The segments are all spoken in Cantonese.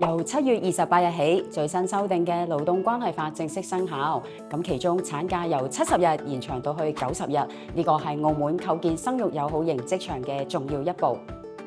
由7月28日起，最新修訂嘅勞動關係法正式生效。咁其中產假由70日延長到去90日，呢個係澳門構建生育友好型職場嘅重要一步。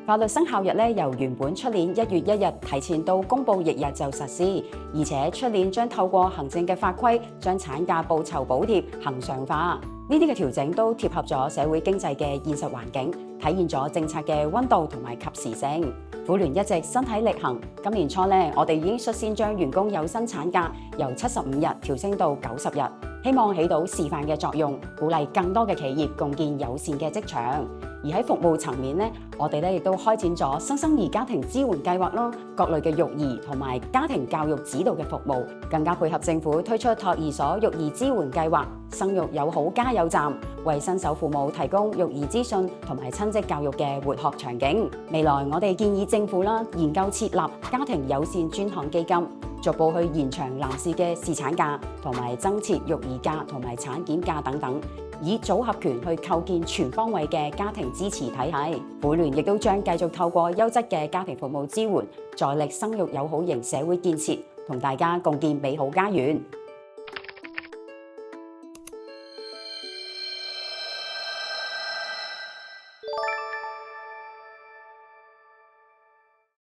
法律生效日咧，由原本出年1月1日提前到公佈翌日就實施，而且出年將透過行政嘅法規，將產假報酬補貼恆常化。呢啲嘅調整都貼合咗社會經濟嘅現實環境，體現咗政策嘅溫度同埋及時性。婦聯一直身體力行，今年初咧，我哋已經率先將員工有薪產假由75日調升到90日，希望起到示範嘅作用，鼓勵更多嘅企業共建友善嘅職場。而喺服務層面咧，我哋咧亦都開展咗新生兒家庭支援計劃咯，各類嘅育兒同埋家庭教育指導嘅服務，更加配合政府推出托兒所育兒支援計劃、生育友好加油站，為新手父母提供育兒資訊同埋親職教育嘅活學場景。未來我哋建議政府啦研究設立家庭友善專項基金，逐步去延長男士嘅侍產假，同埋增設育兒假同埋產檢假等等，以組合拳去構建全方位嘅家庭支持體系。婦聯亦都將繼續透過優質嘅家庭服務支援，助力生育友好型社會建設，同大家共建美好家園。